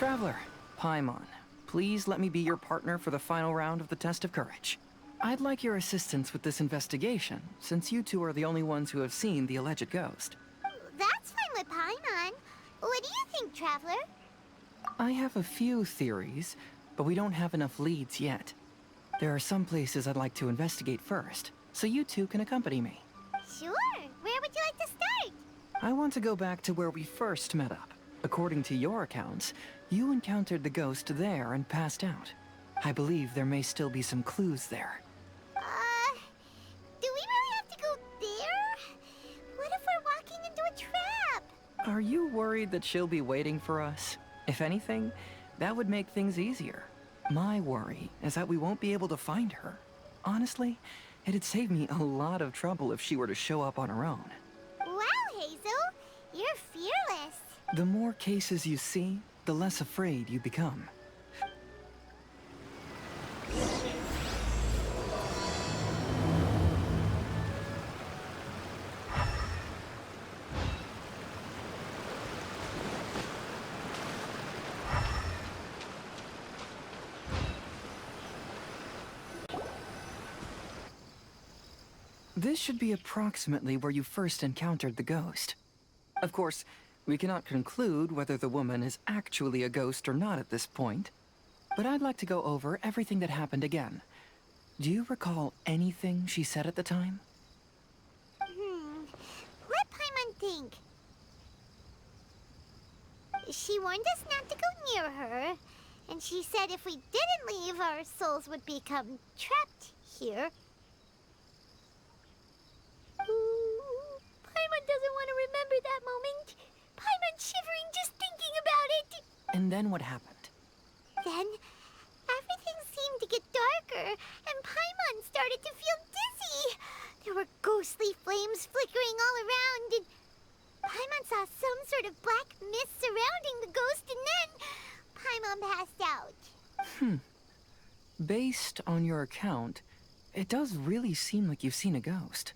Traveler, Paimon, please let me be your partner for the final round of the test of courage. I'd like your assistance with this investigation, since you two are the only ones who have seen the alleged ghost. That's fine with Paimon. What do you think, Traveler? I have a few theories, but we don't have enough leads yet. There are some places I'd like to investigate first, so you two can accompany me. Sure. Where would you like to start? I want to go back to where we first met up. According to your accounts, you encountered the ghost there and passed out. I believe there may still be some clues there. Do we really have to go there? What if we're walking into a trap? Are you worried that she'll be waiting for us? If anything, that would make things easier. My worry is that we won't be able to find her. Honestly, it'd save me a lot of trouble if she were to show up on her own. Wow, Hazel, you're fearless. The more cases you see, the less afraid you become. This should be approximately where you first encountered the ghost. Of course, we cannot conclude whether the woman is actually a ghost or not at this point, but I'd like to go over everything that happened again. Do you recall anything she said at the time? Let Paimon think. She warned us not to go near her, and she said if we didn't leave, our souls would become trapped here. Ooh, Paimon doesn't want to remember that moment. Paimon's shivering just thinking about it. And then what happened? Then, everything seemed to get darker, and Paimon started to feel dizzy. There were ghostly flames flickering all around, and Paimon saw some sort of black mist surrounding the ghost, and then Paimon passed out. Based on your account, it does really seem like you've seen a ghost.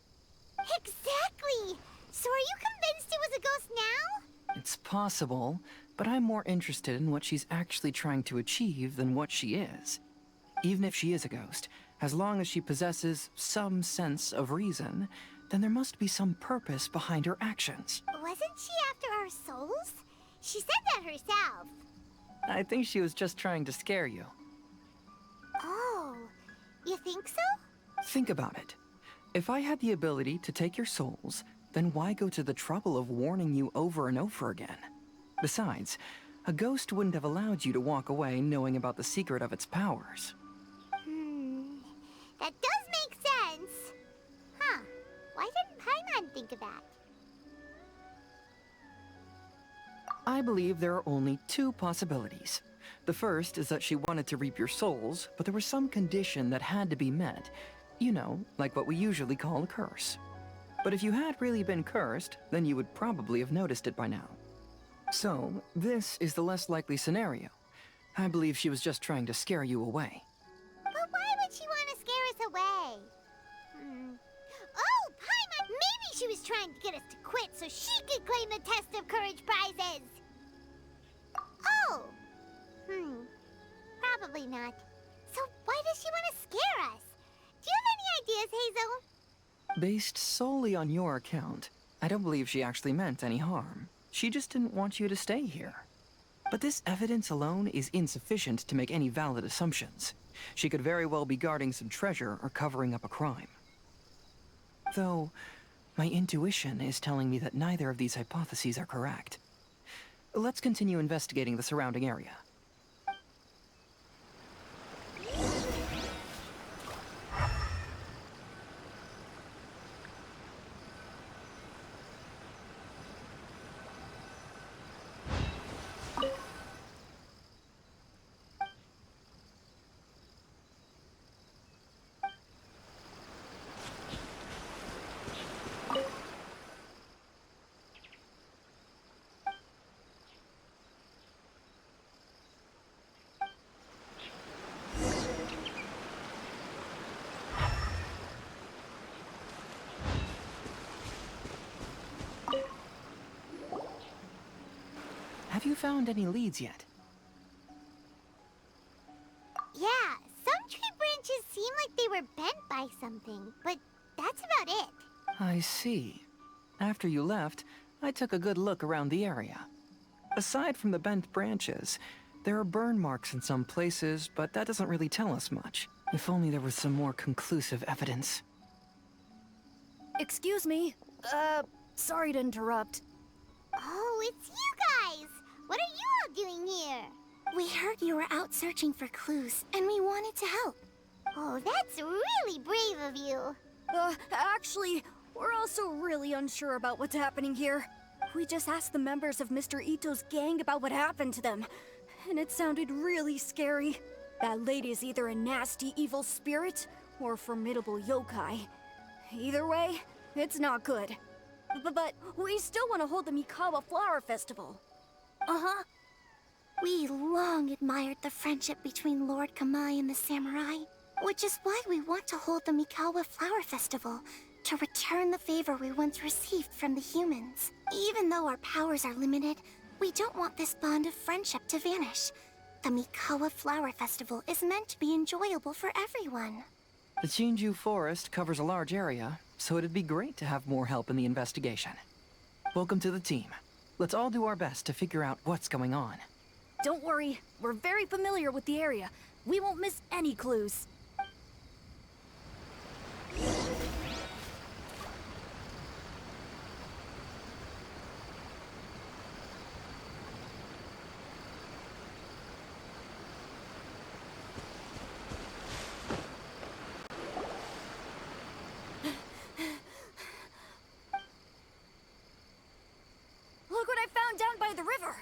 Exactly! So are you convinced it was a ghost now? It's possible, but I'm more interested in what she's actually trying to achieve than what she is. Even if she is a ghost, as long as she possesses some sense of reason, then there must be some purpose behind her actions. Wasn't she after our souls? She said that herself. I think she was just trying to scare you. Oh, you think so? Think about it. If I had the ability to take your souls, then why go to the trouble of warning you over and over again? Besides, a ghost wouldn't have allowed you to walk away knowing about the secret of its powers. That does make sense. Huh. Why didn't Paimon think of that? I believe there are only two possibilities. The first is that she wanted to reap your souls, but there was some condition that had to be met. You know, like what we usually call a curse. But if you had really been cursed, then you would probably have noticed it by now. So, this is the less likely scenario. I believe she was just trying to scare you away. But why would she want to scare us away? Oh, Paimon! Maybe she was trying to get us to quit so she could claim the Test of Courage prizes! Oh! Probably not. So why does she want to scare us? Do you have any ideas, Hazel? Based solely on your account, I don't believe she actually meant any harm. She just didn't want you to stay here. But this evidence alone is insufficient to make any valid assumptions. She could very well be guarding some treasure or covering up a crime. Though, my intuition is telling me that neither of these hypotheses are correct. Let's continue investigating the surrounding area. Have you found any leads yet? about it. I see. After you left, I took a good look around the area. Aside from the bent branches, there are burn marks in some places, but that doesn't really tell us much. If only there was some more conclusive evidence. Excuse me. Sorry to interrupt. Oh, it's you guys! What are you all doing here? We heard you were out searching for clues, and we wanted to help. Oh, that's really brave of you. Actually, we're also really unsure about what's happening here. We just asked the members of Mr. Ito's gang about what happened to them, and it sounded really scary. That lady's either a nasty evil spirit or a formidable yokai. Either way, it's not good. But we still want to hold the Mikawa Flower Festival. Uh-huh. We long admired the friendship between Lord Kamai and the samurai, which is why we want to hold the Mikawa Flower Festival, to return the favor we once received from the humans. Even though our powers are limited, we don't want this bond of friendship to vanish. The Mikawa Flower Festival is meant to be enjoyable for everyone. The Chinju Forest covers a large area, so it'd be great to have more help in the investigation. Welcome to the team. Let's all do our best to figure out what's going on. Don't worry, we're very familiar with the area. We won't miss any clues. Look what I found down by the river!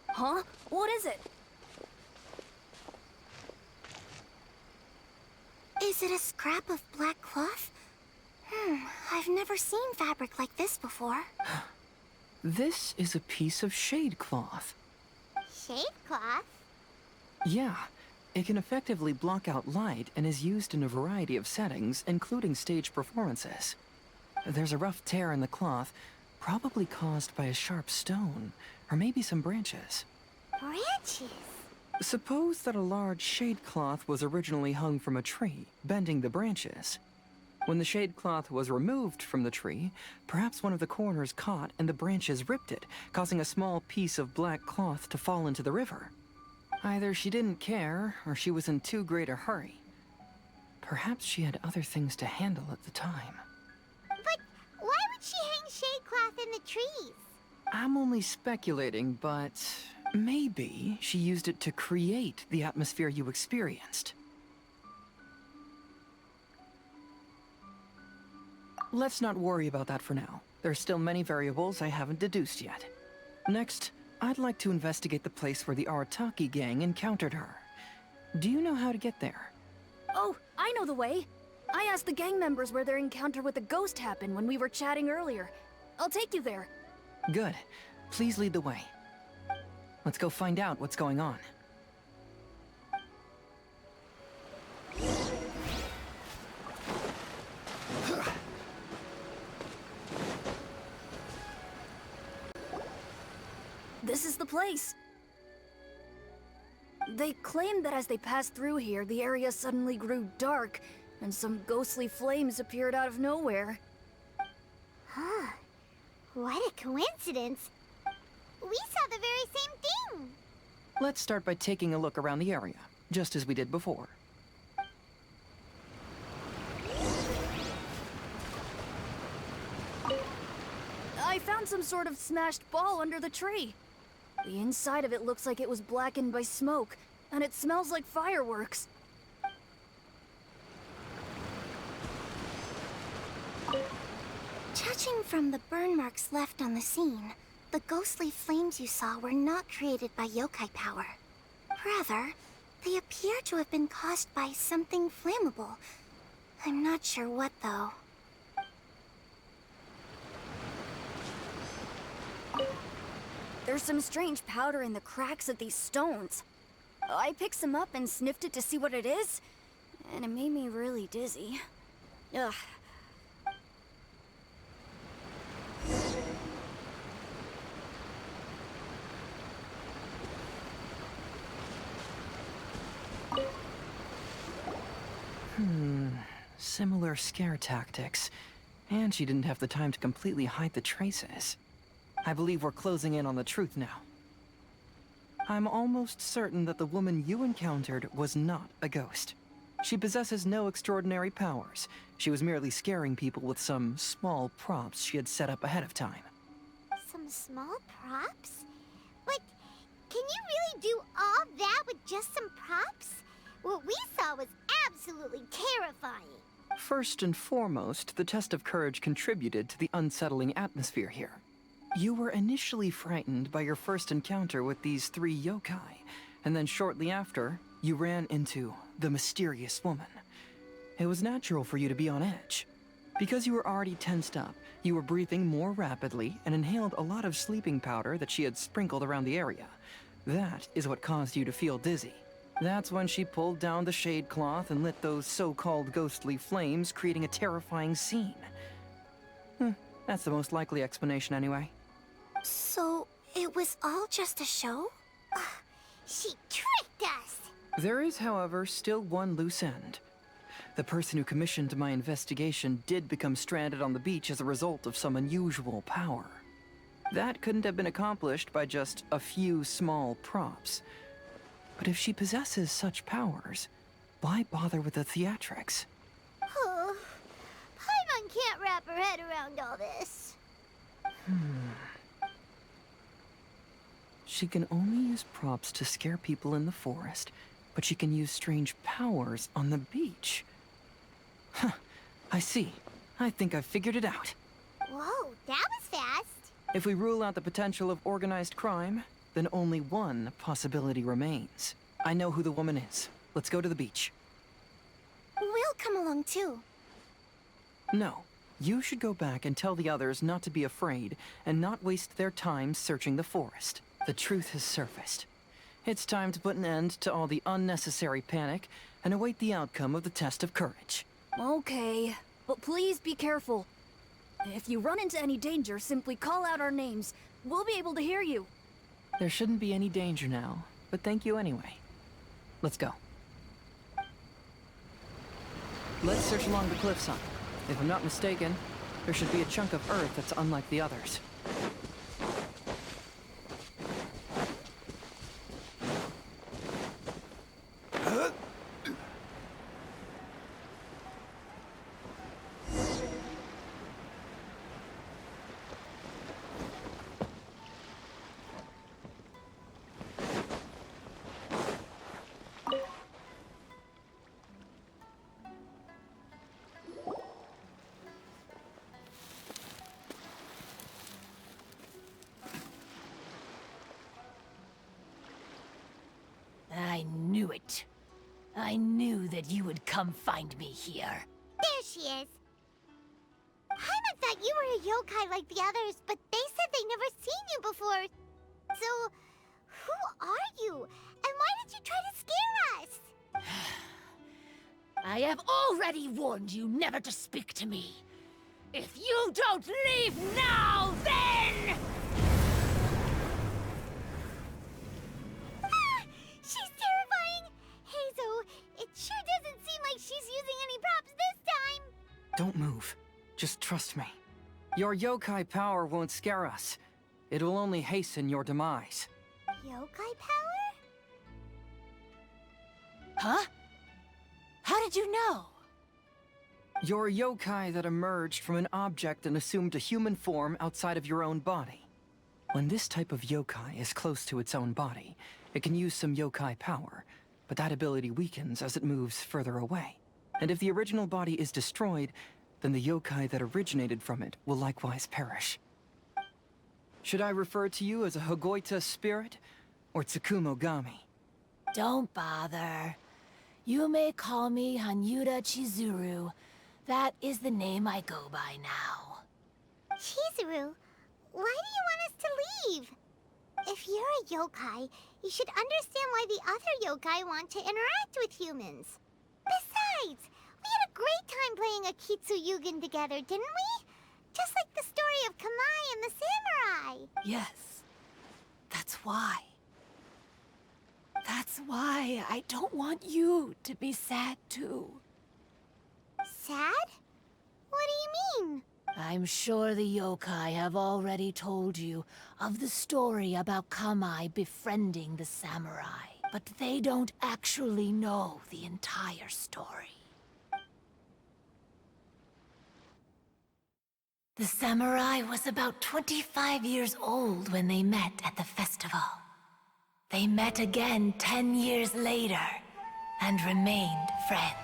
Huh? What is it? Is it a scrap of black cloth? I've never seen fabric like this before. This is a piece of shade cloth. Shade cloth? Yeah, it can effectively block out light and is used in a variety of settings, including stage performances. There's a rough tear in the cloth, probably caused by a sharp stone, or maybe some branches. Branches? Suppose that a large shade cloth was originally hung from a tree, bending the branches. When the shade cloth was removed from the tree, perhaps one of the corners caught and the branches ripped it, causing a small piece of black cloth to fall into the river. Either she didn't care, or she was in too great a hurry. Perhaps she had other things to handle at the time. But why would she hang shade cloth in the trees? I'm only speculating, but maybe she used it to create the atmosphere you experienced. Let's not worry about that for now. There's still many variables I haven't deduced yet. Next, I'd like to investigate the place where the Arataki gang encountered her. Do you know how to get there? Oh, I know the way. I asked the gang members where their encounter with the ghost happened when we were chatting earlier. I'll take you there. Good. Please lead the way. Let's go find out what's going on. This is the place. They claimed that as they passed through here, the area suddenly grew dark, and some ghostly flames appeared out of nowhere. Huh. What a coincidence. We saw the very same thing. Let's start by taking a look around the area, just as we did before. I found some sort of smashed ball under the tree. The inside of it looks like it was blackened by smoke, and it smells like fireworks. Judging from the burn marks left on the scene, the ghostly flames you saw were not created by yokai power. Rather, they appear to have been caused by something flammable. I'm not sure what, though. There's some strange powder in the cracks of these stones. I picked some up and sniffed it to see what it is, and it made me really dizzy. Ugh. Similar scare tactics. And she didn't have the time to completely hide the traces. I believe we're closing in on the truth now. I'm almost certain that the woman you encountered was not a ghost. She possesses no extraordinary powers. She was merely scaring people with some small props she had set up ahead of time. Some small props? But can you really do all that with just some props? What we saw was absolutely terrifying. First and foremost, the test of courage contributed to the unsettling atmosphere here. You were initially frightened by your first encounter with these 3 yokai, and then shortly after, you ran into the mysterious woman. It was natural for you to be on edge. Because you were already tensed up, you were breathing more rapidly and inhaled a lot of sleeping powder that she had sprinkled around the area. That is what caused you to feel dizzy. That's when she pulled down the shade cloth and lit those so-called ghostly flames, creating a terrifying scene. That's the most likely explanation anyway. So, it was all just a show? She tricked us! There is, however, still one loose end. The person who commissioned my investigation did become stranded on the beach as a result of some unusual power. That couldn't have been accomplished by just a few small props. But if she possesses such powers, why bother with the theatrics? Oh, Paimon can't wrap her head around all this. She can only use props to scare people in the forest, but she can use strange powers on the beach. Huh, I see. I think I've figured it out. Whoa, that was fast. If we rule out the potential of organized crime, then only one possibility remains. I know who the woman is. Let's go to the beach. We'll come along too. No. You should go back and tell the others not to be afraid and not waste their time searching the forest. The truth has surfaced. It's time to put an end to all the unnecessary panic and await the outcome of the test of courage. Okay, but please be careful. If you run into any danger, simply call out our names. We'll be able to hear you. There shouldn't be any danger now, but thank you anyway. Let's go. Let's search along the cliffside. If I'm not mistaken, there should be a chunk of earth that's unlike the others. I knew it. I knew that you would come find me here. There she is. Paimon thought you were a yokai like the others, but they said they never seen you before. So, who are you? And why did you try to scare us? I have already warned you never to speak to me. If you don't leave now, then... She's terrifying! Hazel, it sure doesn't seem like she's using any props this time! Don't move. Just trust me. Your yokai power won't scare us. It will only hasten your demise. Yokai power? Huh? How did you know? You're a yokai that emerged from an object and assumed a human form outside of your own body. When this type of yokai is close to its own body, it can use some yokai power, but that ability weakens as it moves further away. And if the original body is destroyed, then the yokai that originated from it will likewise perish. Should I refer to you as a Hagoita spirit or Tsukumo Gami? Don't bother. You may call me Hanyuda Chizuru. That is the name I go by now. Chizuru, why do you want us to leave? If you're a yokai, you should understand why the other yokai want to interact with humans. Besides, we had a great time playing a Kitsuyugen together, didn't we? Just like the story of Kamai and the samurai. Yes. That's why. That's why I don't want you to be sad too. Sad? What do you mean? I'm sure the yokai have already told you of the story about Kamai befriending the samurai, but they don't actually know the entire story. The samurai was about 25 years old when they met at the festival. They met again 10 years later and remained friends.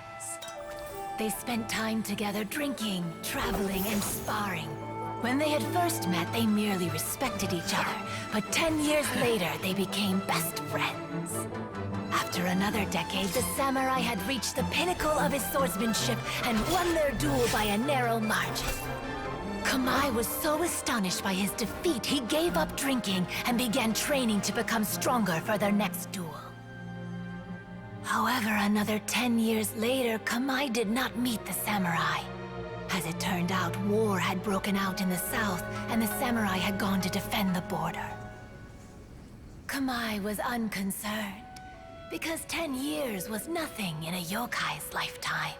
They spent time together drinking, traveling, and sparring. When they had first met, they merely respected each other, but 10 years later, they became best friends. After another decade, the samurai had reached the pinnacle of his swordsmanship and won their duel by a narrow margin. Kamai was so astonished by his defeat, he gave up drinking and began training to become stronger for their next duel. However, another 10 years later, Kamai did not meet the samurai. As it turned out, war had broken out in the south, and the samurai had gone to defend the border. Kamai was unconcerned, because 10 years was nothing in a yokai's lifetime.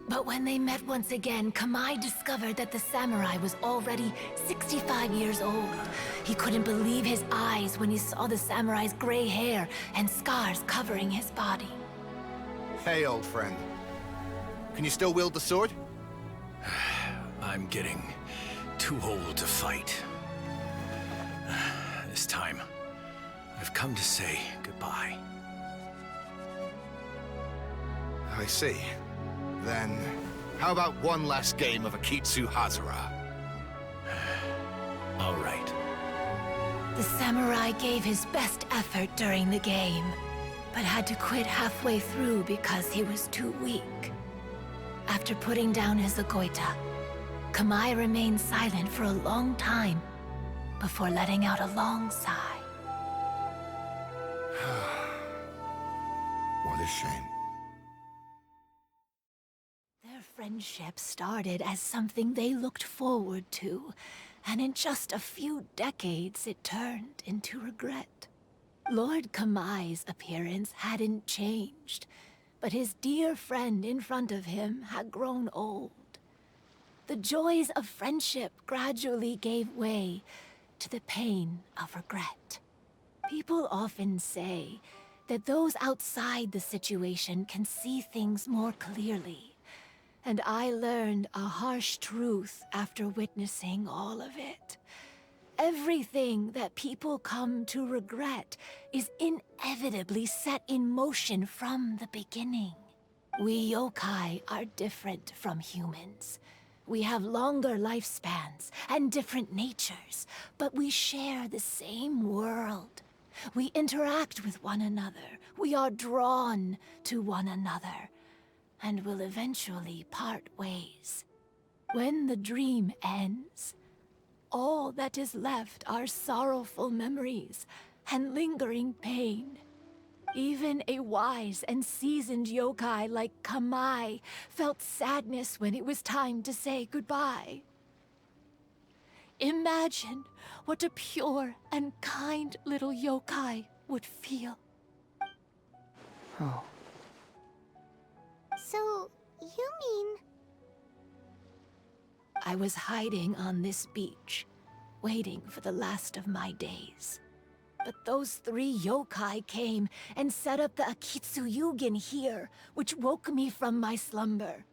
But when they met once again, Kamai discovered that the samurai was already 65 years old. He couldn't believe his eyes when he saw the samurai's gray hair and scars covering his body. Hey, old friend. Can you still wield the sword? I'm getting too old to fight. This time, I've come to say goodbye. I see. Then, how about one last game of Akitsu Hazara? All right. The samurai gave his best effort during the game, but had to quit halfway through because he was too weak. After putting down his agoita, Kamai remained silent for a long time before letting out a long sigh. What a shame. Their friendship started as something they looked forward to, and in just a few decades it turned into regret. Lord Kamai's appearance hadn't changed, but his dear friend in front of him had grown old. The joys of friendship gradually gave way to the pain of regret. People often say that those outside the situation can see things more clearly. And I learned a harsh truth after witnessing all of it. Everything that people come to regret is inevitably set in motion from the beginning. We yokai are different from humans. We have longer lifespans and different natures, but we share the same world. We interact with one another. We are drawn to one another, and will eventually part ways. When the dream ends, all that is left are sorrowful memories and lingering pain. Even a wise and seasoned yokai like Kamai felt sadness when it was time to say goodbye. Imagine what a pure and kind little yokai would feel. Oh. So, you mean... I was hiding on this beach, waiting for the last of my days. But those 3 yokai came and set up the Akitsu Yugen here, which woke me from my slumber.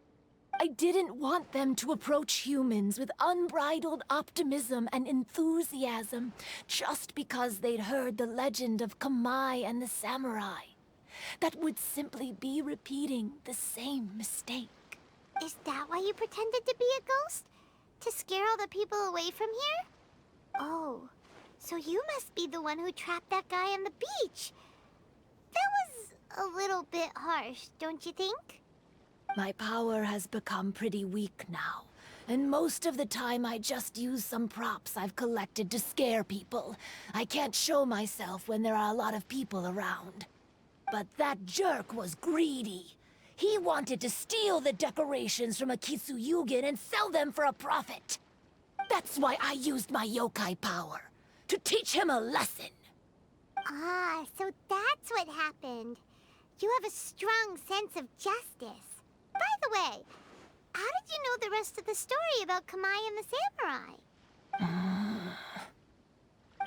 I didn't want them to approach humans with unbridled optimism and enthusiasm just because they'd heard the legend of Kamai and the samurai. That would simply be repeating the same mistake. Is that why you pretended to be a ghost? To scare all the people away from here? Oh, so you must be the one who trapped that guy on the beach. That was a little bit harsh, don't you think? My power has become pretty weak now, and most of the time I just use some props I've collected to scare people. I can't show myself when there are a lot of people around. But that jerk was greedy. He wanted to steal the decorations from Akitsu Yugen and sell them for a profit. That's why I used my yokai power, to teach him a lesson. Ah, so that's what happened. You have a strong sense of justice. By the way, how did you know the rest of the story about Kamai and the samurai?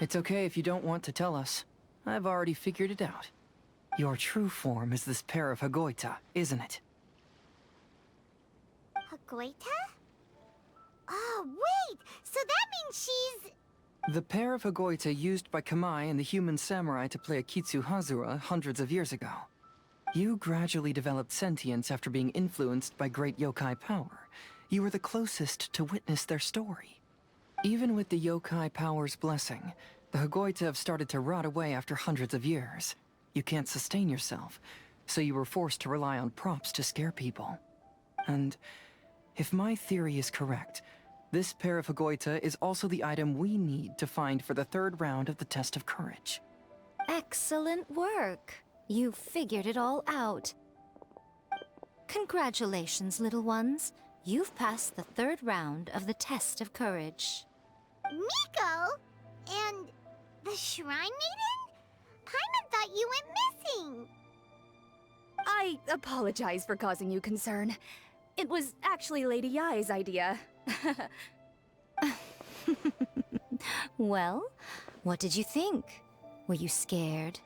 It's okay if you don't want to tell us. I've already figured it out. Your true form is this pair of Hagoita, isn't it? Hagoita? Oh, wait! So that means she's... The pair of Hagoita used by Kamai and the human samurai to play Akitsu Hazura hundreds of years ago. You gradually developed sentience after being influenced by great yokai power. You were the closest to witness their story. Even with the yokai power's blessing, the Hagoita have started to rot away after hundreds of years. You can't sustain yourself, so you were forced to rely on props to scare people. And if my theory is correct, this pair of Hagoita is also the item we need to find for the third round of the test of courage. Excellent work. You figured it all out. Congratulations, little ones. You've passed the third round of the test of courage. Miko? And the Shrine Maiden? Paimon thought you went missing. I apologize for causing you concern. It was actually Lady Yai's idea. Well, what did you think? Were you scared?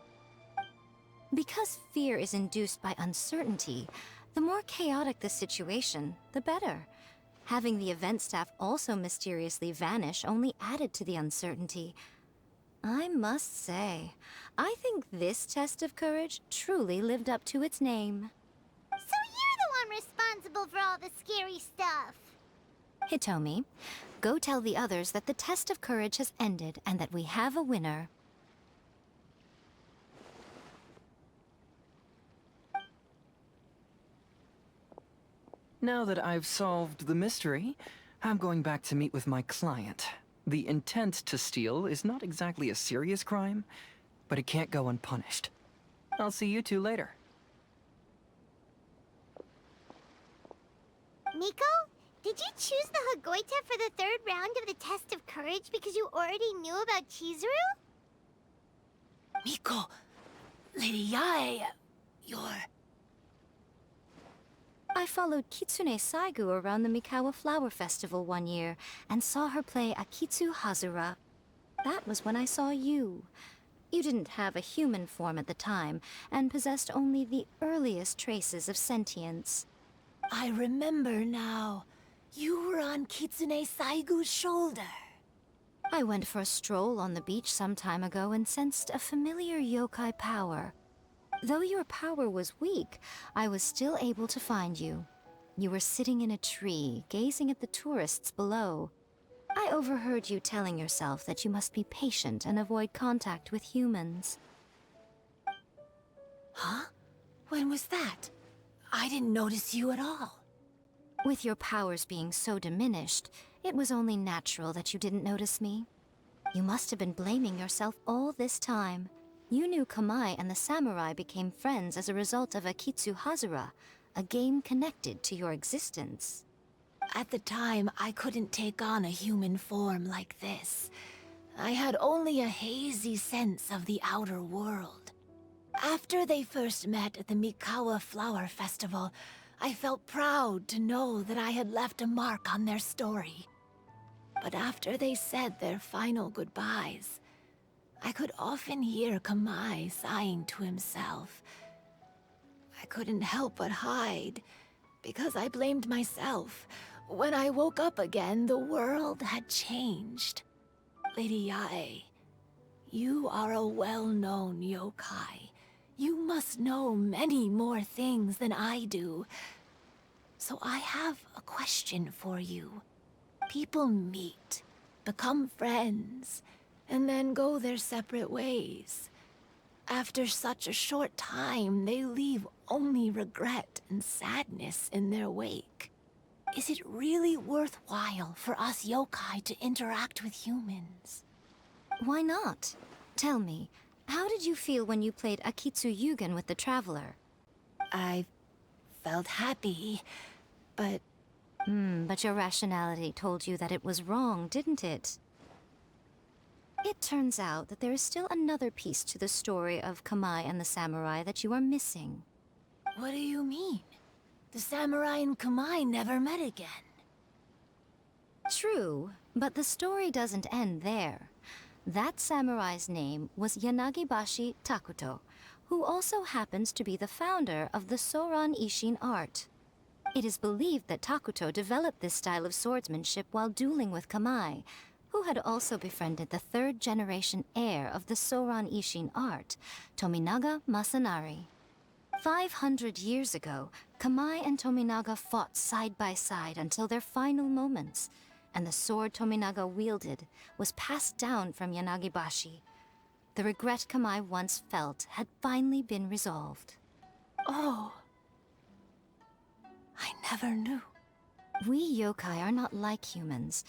Because fear is induced by uncertainty, the more chaotic the situation, the better. Having the event staff also mysteriously vanish only added to the uncertainty. I must say, I think this test of courage truly lived up to its name. So you're the one responsible for all the scary stuff. Hitomi, go tell the others that the test of courage has ended and that we have a winner. Now that I've solved the mystery, I'm going back to meet with my client. The intent to steal is not exactly a serious crime, but it can't go unpunished. I'll see you two later. Miko, did you choose the Hagoita for the third round of the test of courage because you already knew about Chizuru? Miko, Lady Yae, you're... I followed Kitsune Saigu around the Mikawa Flower Festival one year and saw her play Akitsu Hazura. That was when I saw you. You didn't have a human form at the time and possessed only the earliest traces of sentience. I remember now. You were on Kitsune Saigu's shoulder. I went for a stroll on the beach some time ago and sensed a familiar yokai power. Though your power was weak, I was still able to find you. You were sitting in a tree, gazing at the tourists below. I overheard you telling yourself that you must be patient and avoid contact with humans. Huh? When was that? I didn't notice you at all. With your powers being so diminished, it was only natural that you didn't notice me. You must have been blaming yourself all this time. You knew Kamai and the samurai became friends as a result of Akitsu Hazura, a game connected to your existence. At the time, I couldn't take on a human form like this. I had only a hazy sense of the outer world. After they first met at the Mikawa Flower Festival, I felt proud to know that I had left a mark on their story. But after they said their final goodbyes, I could often hear Kamai sighing to himself. I couldn't help but hide, because I blamed myself. When I woke up again, the world had changed. Lady Yae, you are a well-known yokai. You must know many more things than I do. So I have a question for you. People meet, become friends, and then go their separate ways. After such a short time, they leave only regret and sadness in their wake. Is it really worthwhile for us yokai to interact with humans? Why not? Tell me, how did you feel when you played Akitsu Yugen with the Traveler? I felt happy, but... But your rationality told you that it was wrong, didn't it? It turns out that there is still another piece to the story of Kamai and the samurai that you are missing. What do you mean? The samurai and Kamai never met again. True, but the story doesn't end there. That samurai's name was Yanagibashi Takuto, who also happens to be the founder of the Soran Ishin art. It is believed that Takuto developed this style of swordsmanship while dueling with Kamai, who had also befriended the third-generation heir of the Soran Ishin art, Tominaga Masanari. 500 years ago, Kamai and Tominaga fought side by side until their final moments, and the sword Tominaga wielded was passed down from Yanagibashi. The regret Kamai once felt had finally been resolved. Oh. I never knew. We yokai are not like humans.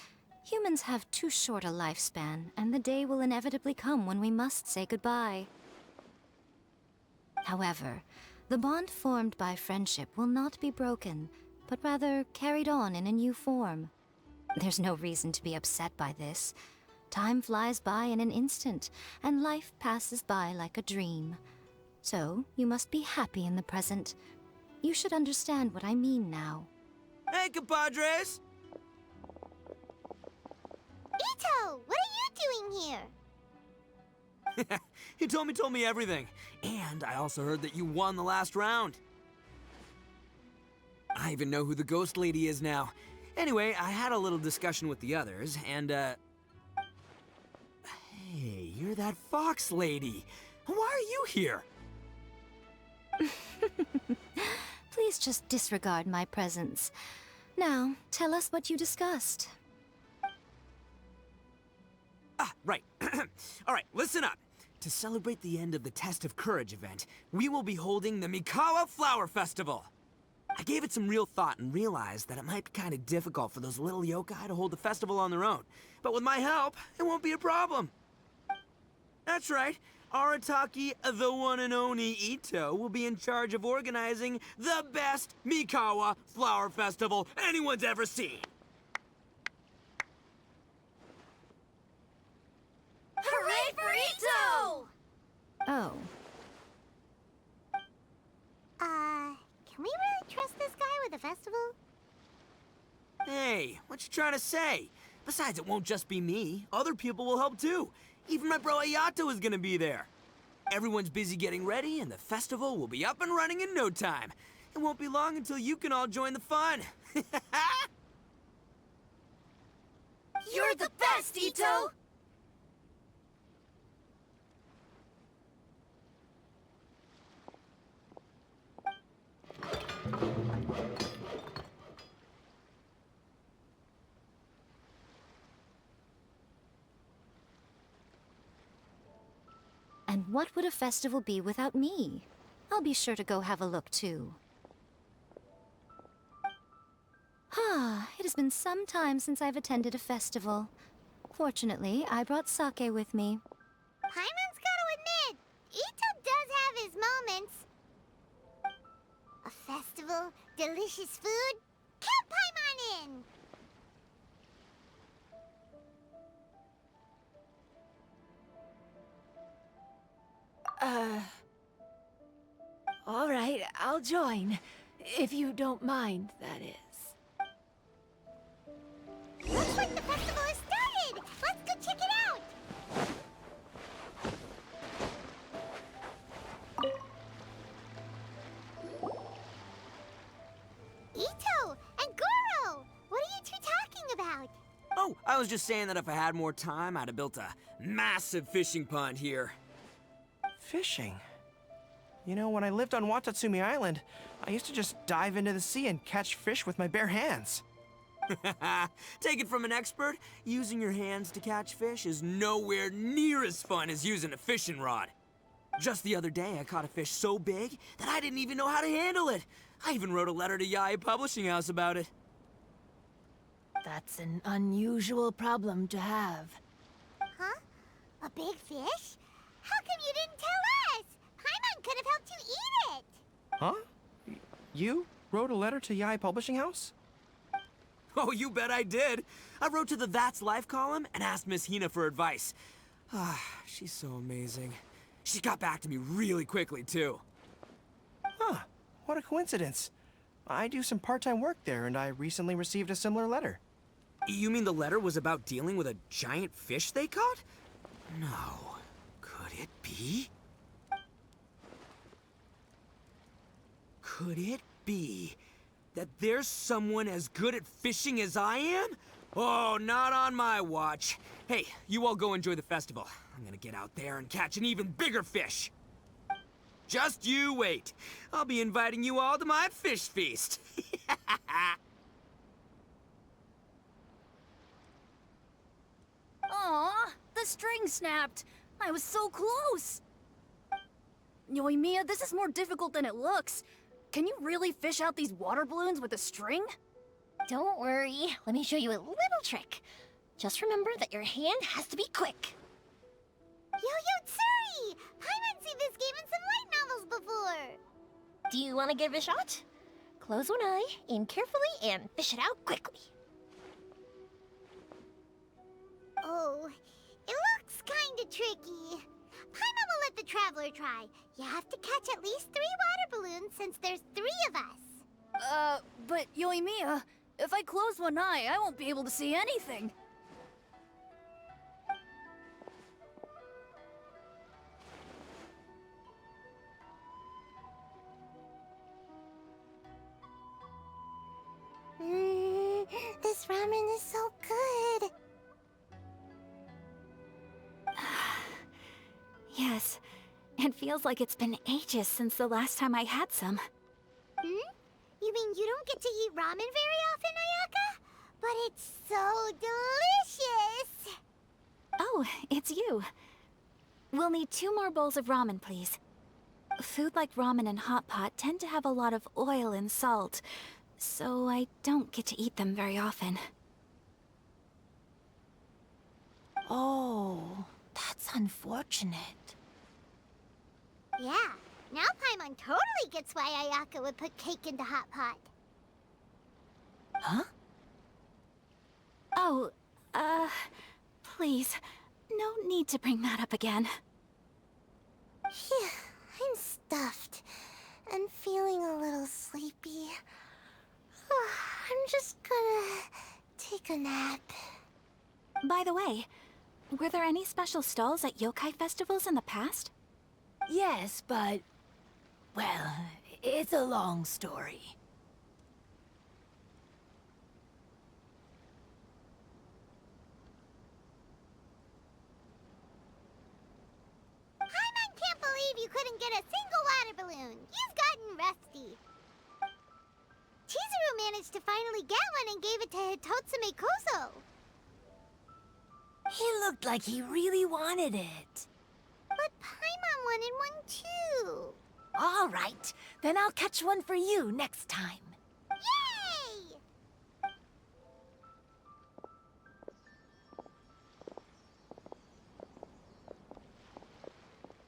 Humans have too short a lifespan, and the day will inevitably come when we must say goodbye. However, the bond formed by friendship will not be broken, but rather carried on in a new form. There's no reason to be upset by this. Time flies by in an instant, and life passes by like a dream. So, you must be happy in the present. You should understand what I mean now. Hey, compadres! Ito, what are you doing here? He told me everything. And I also heard that you won the last round. I even know who the ghost lady is now. Anyway, I had a little discussion with the others, and, Hey, you're that fox lady. Why are you here? Please just disregard my presence. Now, tell us what you discussed. Ah, right. All right, listen up. To celebrate the end of the Test of Courage event, we will be holding the Mikawa Flower Festival. I gave it some real thought and realized that it might be kind of difficult for those little yokai to hold the festival on their own. But with my help, it won't be a problem. That's right. Arataki, the one and only Ito, will be in charge of organizing the best Mikawa Flower Festival anyone's ever seen. Hooray for Ito! Oh. Can we really trust this guy with the festival? Hey, what you trying to say? Besides, it won't just be me. Other people will help too. Even my bro Ayato is gonna be there. Everyone's busy getting ready, and the festival will be up and running in no time. It won't be long until you can all join the fun. You're the best, Ito! And what would a festival be without me? I'll be sure to go have a look too. It has been some time since I've attended a festival. Fortunately, I brought sake with me. Paimon's gotta admit, Ito does have his moments. A festival, delicious food, count Paimon in! All right, I'll join. If you don't mind, that is. Looks like the festival has started! Let's go check it out! Ito and Goro! What are you two talking about? Oh, I was just saying that if I had more time, I'd have built a massive fishing pond here. Fishing? You know, when I lived on Watatsumi Island, I used to just dive into the sea and catch fish with my bare hands. Take it from an expert, using your hands to catch fish is nowhere near as fun as using a fishing rod. Just the other day, I caught a fish so big that I didn't even know how to handle it. I even wrote a letter to Yae Publishing House about it. That's an unusual problem to have. Huh? A big fish? How come you didn't tell us? Paimon could have helped you eat it! Huh? You wrote a letter to Yae Publishing House? Oh, you bet I did. I wrote to the That's Life column and asked Miss Hina for advice. She's so amazing. She got back to me really quickly, too. Huh. What a coincidence. I do some part-time work there, and I recently received a similar letter. You mean the letter was about dealing with a giant fish they caught? No. Could it be? Could it be that there's someone as good at fishing as I am? Oh, not on my watch. Hey, you all go enjoy the festival. I'm gonna get out there and catch an even bigger fish. Just you wait. I'll be inviting you all to my fish feast. Aw, the string snapped. I was so close. Yoimiya, this is more difficult than it looks. Can you really fish out these water balloons with a string? Don't worry. Let me show you a little trick. Just remember that your hand has to be quick. Yo-Yo Tsuri! Paimon's seen this game in some light novels before. Do you want to give it a shot? Close one eye, aim carefully, and fish it out quickly. Oh, it looks kinda tricky. Paimon will let the traveler try. You have to catch at least 3 water balloons since there's 3 of us. But Yoimiya, if I close one eye, I won't be able to see anything. This ramen is so good. Yes, it feels like it's been ages since the last time I had some. You mean you don't get to eat ramen very often, Ayaka? But it's so delicious! Oh, it's you. We'll need 2 more bowls of ramen, please. Food like ramen and hot pot tend to have a lot of oil and salt, so I don't get to eat them very often. Oh, that's unfortunate. Yeah, now Paimon totally gets why Ayaka would put cake in the hot pot. Huh? Oh, please, no need to bring that up again. Phew, I'm stuffed and feeling a little sleepy. I'm just gonna take a nap. By the way, were there any special stalls at yokai festivals in the past? Yes, but... well, it's a long story. Paimon can't believe you couldn't get a single water balloon. You've gotten rusty. Chizuru managed to finally get one and gave it to Hitotsume Kozo. He looked like he really wanted it. But Paimon wanted one too. All right, then I'll catch one for you next time. Yay!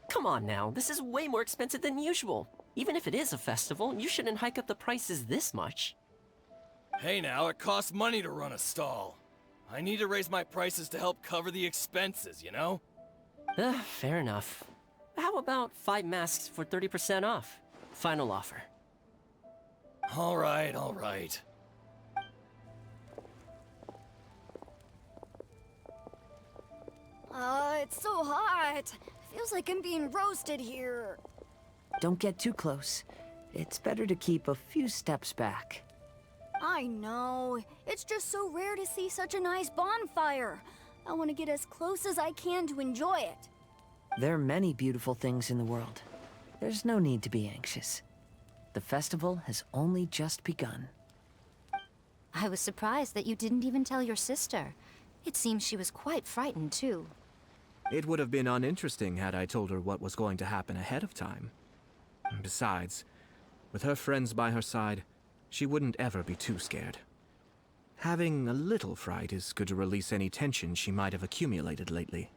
Come on now, this is way more expensive than usual. Even if it is a festival, you shouldn't hike up the prices this much. Hey now, it costs money to run a stall. I need to raise my prices to help cover the expenses, you know? Fair enough. How about 5 masks for 30% off? Final offer. All right, all right. It's so hot. Feels like I'm being roasted here. Don't get too close. It's better to keep a few steps back. I know. It's just so rare to see such a nice bonfire. I want to get as close as I can to enjoy it. There are many beautiful things in the world. There's no need to be anxious. The festival has only just begun. I was surprised that you didn't even tell your sister. It seems she was quite frightened, too. It would have been uninteresting had I told her what was going to happen ahead of time. Besides, with her friends by her side, she wouldn't ever be too scared. Having a little fright is good to release any tension she might have accumulated lately.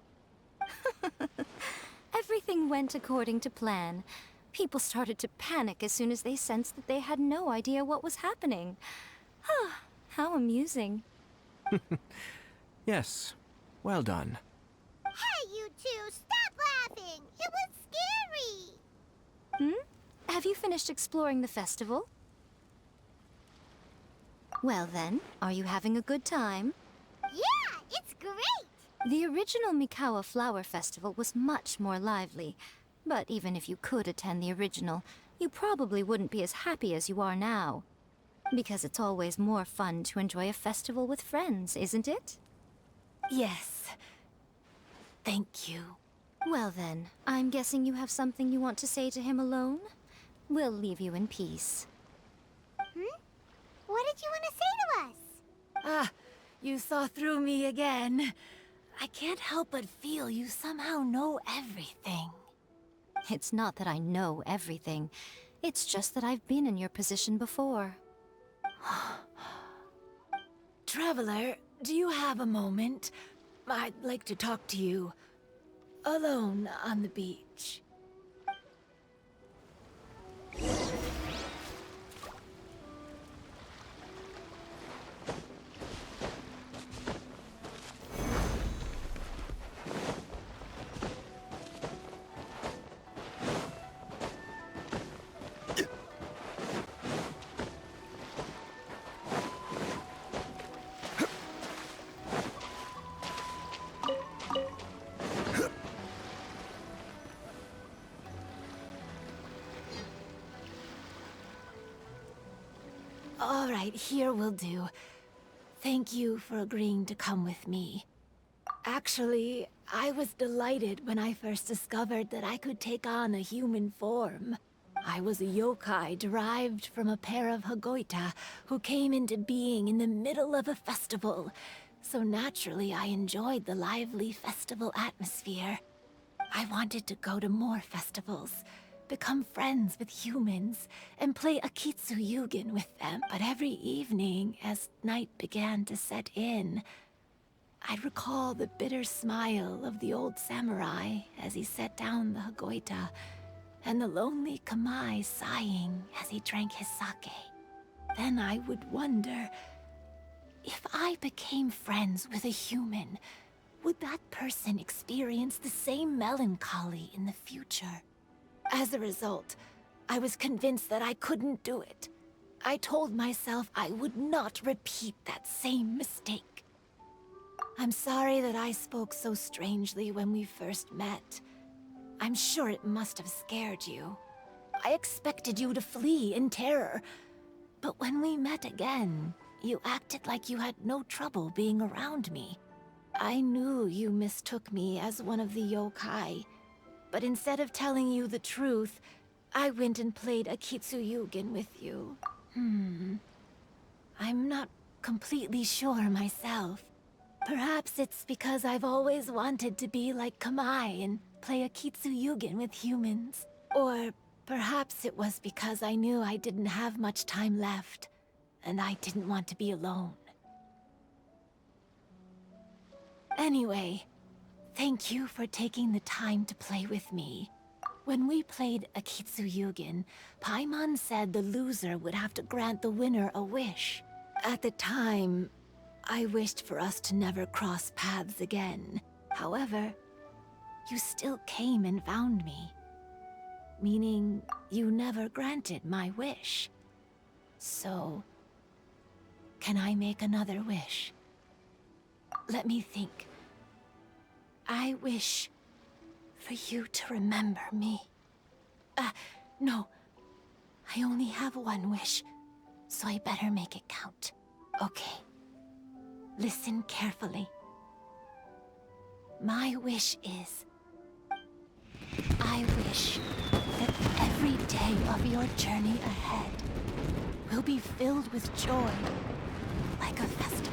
Everything went according to plan. People started to panic as soon as they sensed that they had no idea what was happening. How amusing. Yes, well done. Hey, you two, stop laughing! It was scary! Have you finished exploring the festival? Well then, are you having a good time? Yeah, it's great! The original Mikawa Flower Festival was much more lively, but even if you could attend the original, you probably wouldn't be as happy as you are now. Because it's always more fun to enjoy a festival with friends, isn't it? Yes. Thank you. Well then, I'm guessing you have something you want to say to him alone? We'll leave you in peace. What did you want to say to us? Ah, you saw through me again. I can't help but feel you somehow know everything. It's not that I know everything. It's just that I've been in your position before. Traveler, do you have a moment? I'd like to talk to you. Alone on the beach. All right, here will do. Thank you for agreeing to come with me. Actually, I was delighted when I first discovered that I could take on a human form. I was a yokai derived from a pair of Hagoita who came into being in the middle of a festival. So naturally, I enjoyed the lively festival atmosphere. I wanted to go to more festivals, become friends with humans, and play Akitsu Yugen with them. But every evening, as night began to set in, I'd recall the bitter smile of the old samurai as he set down the Hagoita, and the lonely Kamai sighing as he drank his sake. Then I would wonder, if I became friends with a human, would that person experience the same melancholy in the future? As a result, I was convinced that I couldn't do it. I told myself I would not repeat that same mistake. I'm sorry that I spoke so strangely when we first met. I'm sure it must have scared you. I expected you to flee in terror. But when we met again, you acted like you had no trouble being around me. I knew you mistook me as one of the yokai. But instead of telling you the truth, I went and played Akitsu Yugen with you. I'm not completely sure myself. Perhaps it's because I've always wanted to be like Kamai and play Akitsu Yugen with humans. Or perhaps it was because I knew I didn't have much time left, and I didn't want to be alone. Anyway, thank you for taking the time to play with me. When we played Akitsu Yugen, Paimon said the loser would have to grant the winner a wish. At the time, I wished for us to never cross paths again. However, you still came and found me. Meaning, you never granted my wish. So, can I make another wish? Let me think. I wish for you to remember me. No. I only have one wish, so I better make it count. Okay. Listen carefully. My wish is... I wish that every day of your journey ahead will be filled with joy, like a festival.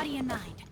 body in mind.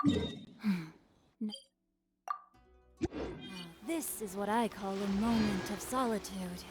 Now, this is what I call a moment of solitude.